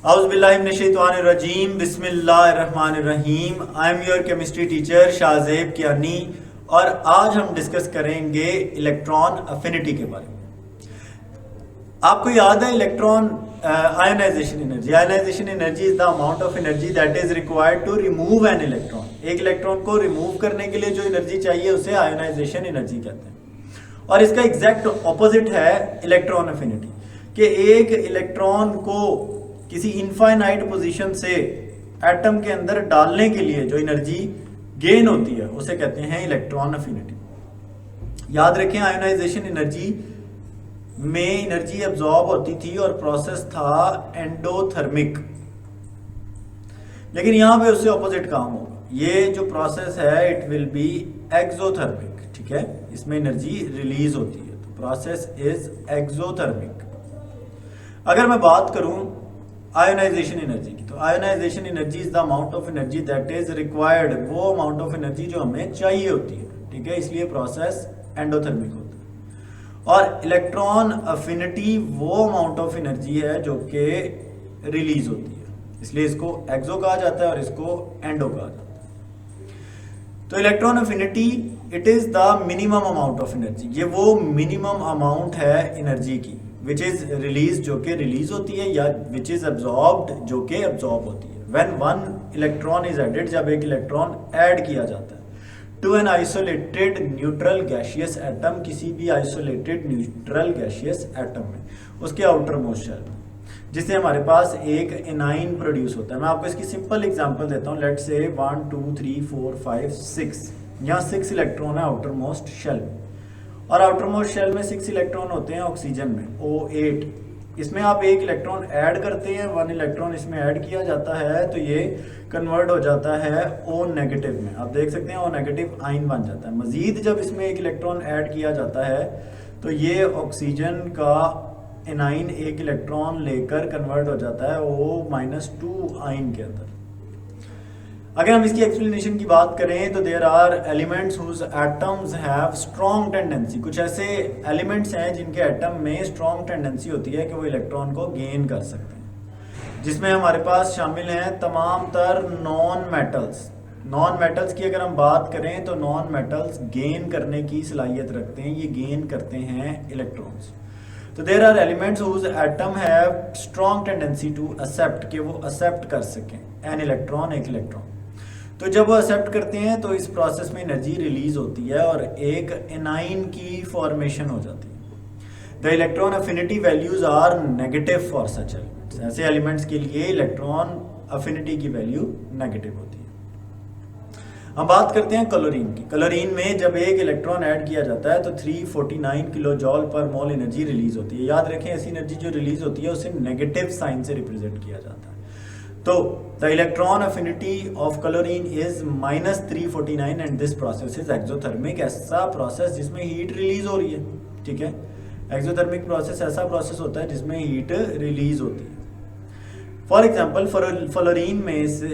औज़ुबिल्लाहिमिनश्शैतानिर्रजीम बिस्मिल्लाहिर्रहमानिर्रहीम। I am your chemistry teacher Shahzeb Kiani और आज हम डिस्कस करेंगे इलेक्ट्रॉन अफिनिटी के बारे में। आपको याद है electron ionization energy. Ionization energy is the amount of energy that is required to remove an electron. एक इलेक्ट्रॉन को रिमूव करने के लिए जो एनर्जी चाहिए उसे आयोनाइजेशन एनर्जी कहते हैं। और इसका एग्जैक्ट ऑपोजिट है इलेक्ट्रॉन अफिनिटी, कि एक इलेक्ट्रॉन को किसी इनफाइनाइट पोजीशन से एटम के अंदर डालने के लिए जो एनर्जी गेन होती है उसे कहते हैं इलेक्ट्रॉन अफिनिटी। याद रखें, आयोनाइजेशन एनर्जी में एनर्जी एब्जॉर्ब होती थी और प्रोसेस था एंडोथर्मिक, लेकिन यहां पे उससे ऑपोजिट काम होगा। ये जो प्रोसेस है इट विल बी एक्सोथर्मिक। ठीक है, इसमें एनर्जी रिलीज होती है, तो प्रोसेस इज एक्सोथर्मिक। अगर मैं बात करूं आयोनाइजेशन एनर्जी की, तो ionization energy is the amount of energy that is required, वो अमाउंट ऑफ एनर्जी जो हमें चाहिए होती है। ठीक है, इसलिए प्रोसेस एंडोथर्मिक होता है। और इलेक्ट्रॉन अफिनिटी वो अमाउंट ऑफ एनर्जी है जो कि रिलीज होती है, इसलिए इसको एक्सो कहा जाता है और इसको एंडो कहा जाता है। तो electron affinity it is the minimum amount of energy, ये वो मिनिमम अमाउंट है एनर्जी की विच इज रिलीज, जो कि रिलीज होती है, या विच इज एब्जॉर्ब्ड, जो कि एब्जॉर्ब होती है। When one electron is added, जब एक इलेक्ट्रॉन ऐड किया जाता है to an isolated neutral gaseous atom, किसी भी आइसोलेटेड न्यूट्रल गैशियस एटम में, उसके आउटर मोस्ट शेल में, जिससे हमारे पास एक एनाइन प्रोड्यूस होता है। मैं आपको इसकी सिंपल एग्जांपल देता हूँ। लेट्स से 1 2 3 4 5 6, यहाँ 6 इलेक्ट्रॉन है आउटर मोस्ट शेल में, और आउटर मोस्ट शेल में 6 इलेक्ट्रॉन होते हैं ऑक्सीजन में, O8। इसमें आप एक इलेक्ट्रॉन ऐड करते हैं, 1 इलेक्ट्रॉन इसमें ऐड किया जाता है, तो ये कन्वर्ट हो जाता है O नेगेटिव में। आप देख सकते हैं O नेगेटिव आयन बन जाता है। मजीद जब इसमें एक इलेक्ट्रॉन ऐड किया जाता है तो ये ऑक्सीजन का एनाइन एक इलेक्ट्रॉन लेकर कन्वर्ट हो जाता है O-2 आयन के अंदर। अगर हम इसकी एक्सप्लेनेशन की बात करें तो there are elements whose atoms have strong tendency. कुछ ऐसे एलिमेंट्स हैं जिनके एटम में स्ट्रॉन्ग टेंडेंसी होती है कि वो इलेक्ट्रॉन को गेन कर सकते हैं, जिसमें हमारे पास शामिल हैं तमाम तर नॉन मेटल्स। नॉन मेटल्स की अगर हम बात करें तो नॉन मेटल्स गेन करने की सलाहियत रखते हैं, ये गेन करते हैं इलेक्ट्रॉन्स। तो there are elements whose atom have strong tendency to accept, कि वो एक्सेप्ट कर सकें एन इलेक्ट्रॉन, एक इलेक्ट्रॉन। तो जब वो एक्सेप्ट करते हैं तो इस प्रोसेस में एनर्जी रिलीज होती है और एक एनाइन की फॉर्मेशन हो जाती है। The electron affinity values are negative for such elements. ऐसे एलिमेंट्स के लिए इलेक्ट्रॉन अफिनिटी की वैल्यू नेगेटिव होती है। हम बात करते हैं क्लोरीन की। क्लोरीन में जब एक इलेक्ट्रॉन ऐड किया जाता है तो 349 किलो जॉल पर मोल एनर्जी रिलीज होती है। याद रखें, ऐसी एनर्जी जो रिलीज होती है उसे नेगेटिव साइन से रिप्रेजेंट किया जाता है। तो the electron affinity of chlorine is -349 and this process is exothermic. ऐसा प्रोसेस जिसमें हीट रिलीज हो रही है। ठीक है, एक्सोथर्मिक प्रोसेस ऐसा प्रोसेस होता है जिसमें हीट रिलीज होती है। फॉर एग्जाम्पल, फ्लोरीन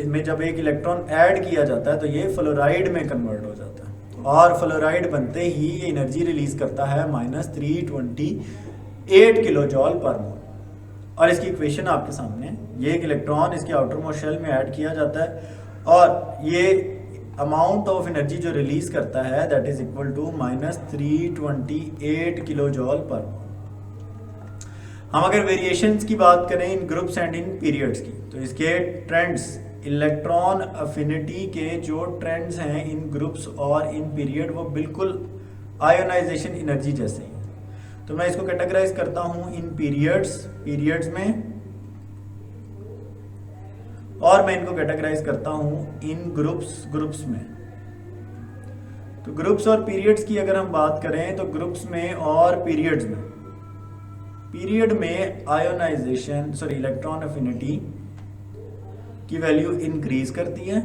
में जब एक इलेक्ट्रॉन ऐड किया जाता है तो ये फ्लोराइड में कन्वर्ट हो जाता है, और फ्लोराइड बनते ही ये एनर्जी रिलीज करता है -328 किलो जॉल पर मोल। और इसकी इक्वेशन आपके सामने है। ये एक इलेक्ट्रॉन इसके आउटर मोस्ट शेल में ऐड किया जाता है और ये अमाउंट ऑफ एनर्जी जो रिलीज करता है that is equal to -328 kilojoule per mole. हम अगर वेरिएशंस की बात करें in groups and in periods की, तो इसके ट्रेंड्स, इलेक्ट्रॉन अफिनिटी के जो ट्रेंड्स हैं इन ग्रुप्स और इन पीरियड, वो बिल्कुल आयोनाइजेशन एनर्जी जैसे ही। तो मैं इसको कैटेगराइज करता हूं इन पीरियड्स में, और मैं इनको कैटेगराइज करता हूं इन ग्रुप्स में। तो ग्रुप्स और पीरियड्स की अगर हम बात करें तो ग्रुप्स में और पीरियड्स में, पीरियड में आयोनाइजेशन इलेक्ट्रॉन अफिनिटी की वैल्यू इंक्रीज करती है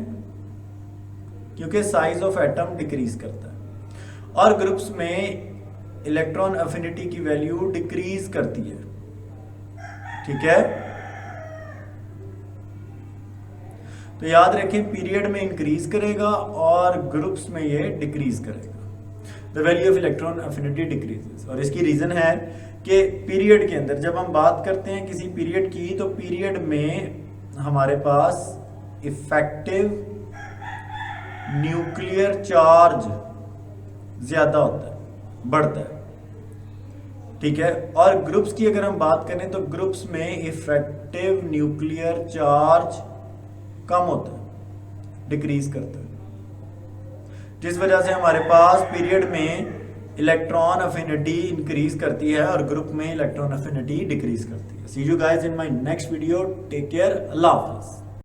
क्योंकि साइज ऑफ एटम डिक्रीज करता है, और ग्रुप्स में इलेक्ट्रॉन अफिनिटी की वैल्यू डिक्रीज करती है। ठीक है, तो याद रखें पीरियड में इंक्रीज करेगा और ग्रुप्स में ये डिक्रीज करेगा। The value of electron affinity decreases, और इसकी रीजन है कि पीरियड के अंदर जब हम बात करते हैं किसी पीरियड की, तो पीरियड में हमारे पास इफेक्टिव न्यूक्लियर चार्ज ज्यादा होता है, बढ़ता है, ठीक है। और ग्रुप्स की अगर हम बात करें तो ग्रुप्स में इफेक्टिव न्यूक्लियर चार्ज कम होता है, डिक्रीज करता है, जिस वजह से हमारे पास पीरियड में इलेक्ट्रॉन अफिनिटी इंक्रीज करती है और ग्रुप में इलेक्ट्रॉन अफिनिटी डिक्रीज करती है। See you guys in my next video, take care, अल्लाह हाफिज।